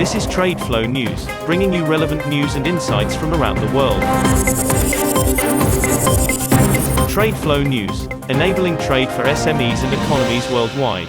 This is TradeFlow News, bringing you relevant news and insights from around the world. TradeFlow News, enabling trade for SMEs and economies worldwide.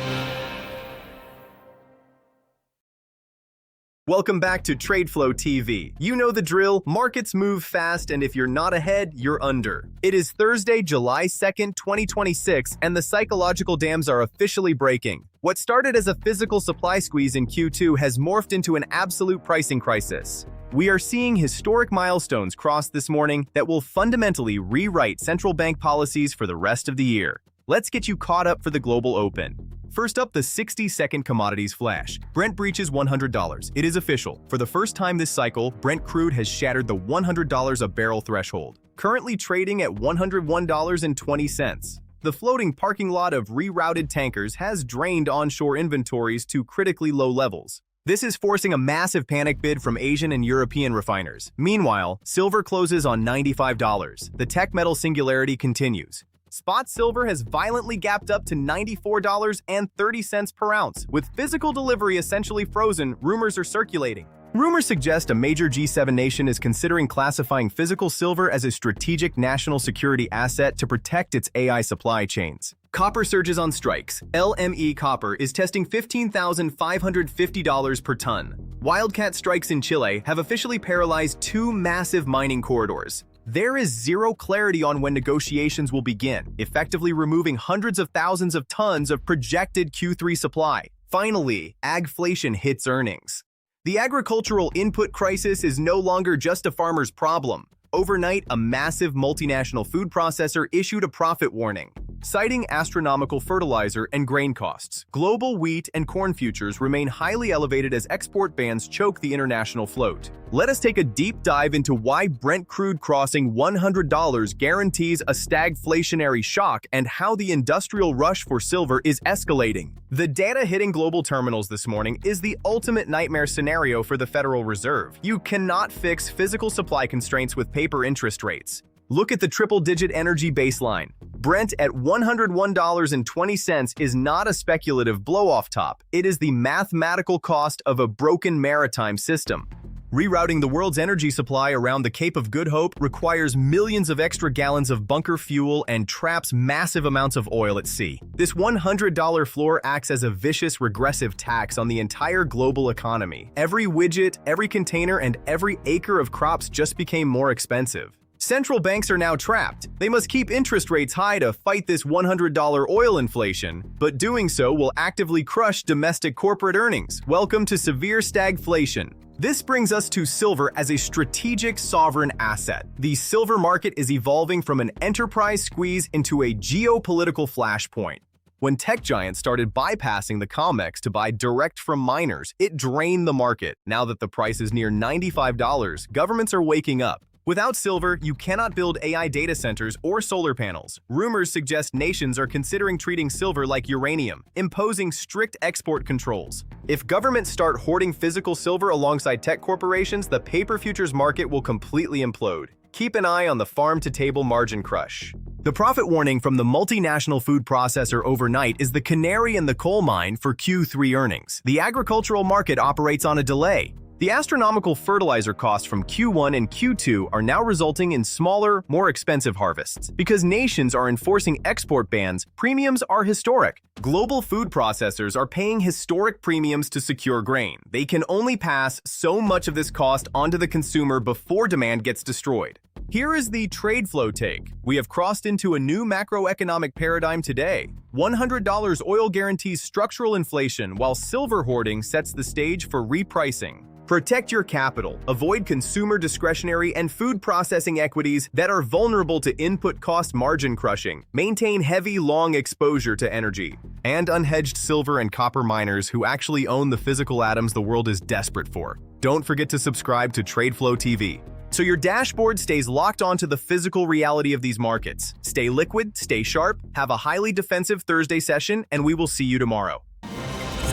Welcome back to TradeFlow TV. You know the drill, markets move fast, and if you're not ahead, you're under. It is Thursday, July 2nd, 2026, and the psychological dams are officially breaking. What started as a physical supply squeeze in Q2 has morphed into an absolute pricing crisis. We are seeing historic milestones crossed this morning that will fundamentally rewrite central bank policies for the rest of the year. Let's get you caught up for the global open. First up, the 60-second commodities flash. Brent breaches $100. It is official. For the first time this cycle, Brent Crude has shattered the $100 a barrel threshold, currently trading at $101.20. The floating parking lot of rerouted tankers has drained onshore inventories to critically low levels. This is forcing a massive panic bid from Asian and European refiners. Meanwhile, silver closes on $95. The tech metal singularity continues. Spot silver has violently gapped up to $94.30 per ounce. With physical delivery essentially frozen, rumors are circulating. Rumors suggest a major G7 nation is considering classifying physical silver as a strategic national security asset to protect its AI supply chains. Copper surges on strikes. LME copper is testing $15,550 per ton. Wildcat strikes in Chile have officially paralyzed two massive mining corridors. There is zero clarity on when negotiations will begin, effectively removing hundreds of thousands of tons of projected Q3 supply. Finally, Agflation hits earnings. The agricultural input crisis is no longer just a farmer's problem. Overnight, a massive multinational food processor issued a profit warning, citing astronomical fertilizer and grain costs. Global wheat and corn futures remain highly elevated as export bans choke the international float. Let us take a deep dive into why Brent Crude crossing $100 guarantees a stagflationary shock and how the industrial rush for silver is escalating. The data hitting global terminals this morning is the ultimate nightmare scenario for the Federal Reserve. You cannot fix physical supply constraints with paper interest rates. Look at the triple-digit energy baseline. Brent at $101.20 is not a speculative blow-off top. It is the mathematical cost of a broken maritime system. Rerouting the world's energy supply around the Cape of Good Hope requires millions of extra gallons of bunker fuel and traps massive amounts of oil at sea. This $100 floor acts as a vicious regressive tax on the entire global economy. Every widget, every container, and every acre of crops just became more expensive. Central banks are now trapped. They must keep interest rates high to fight this $100 oil inflation, but doing so will actively crush domestic corporate earnings. Welcome to severe stagflation. This brings us to silver as a strategic sovereign asset. The silver market is evolving from an enterprise squeeze into a geopolitical flashpoint. When tech giants started bypassing the COMEX to buy direct from miners, it drained the market. Now that the price is near $95, governments are waking up. Without silver, you cannot build AI data centers or solar panels. Rumors suggest nations are considering treating silver like uranium, imposing strict export controls. If governments start hoarding physical silver alongside tech corporations, the paper futures market will completely implode. Keep an eye on the farm-to-table margin crush. The profit warning from the multinational food processor overnight is the canary in the coal mine for Q3 earnings. The agricultural market operates on a delay. The astronomical fertilizer costs from Q1 and Q2 are now resulting in smaller, more expensive harvests. Because nations are enforcing export bans, premiums are historic. Global food processors are paying historic premiums to secure grain. They can only pass so much of this cost onto the consumer before demand gets destroyed. Here is the TradeFlow take. We have crossed into a new macroeconomic paradigm today. $100 oil guarantees structural inflation, while silver hoarding sets the stage for repricing. Protect your capital. Avoid consumer discretionary and food processing equities that are vulnerable to input cost margin crushing. Maintain heavy, long exposure to energy. And unhedged silver and copper miners who actually own the physical atoms the world is desperate for. Don't forget to subscribe to TradeFlow TV, so your dashboard stays locked onto the physical reality of these markets. Stay liquid, stay sharp, have a highly defensive Thursday session, and we will see you tomorrow.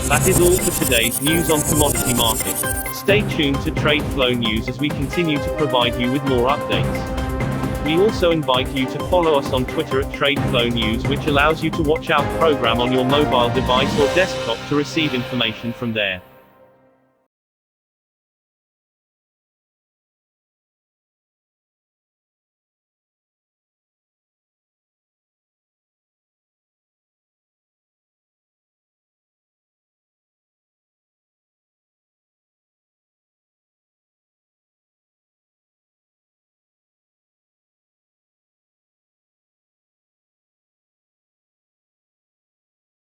That is all for today's news on commodity markets. Stay tuned to TradeFlow News as we continue to provide you with more updates. We also invite you to follow us on Twitter at TradeFlow News, which allows you to watch our program on your mobile device or desktop to receive information from there.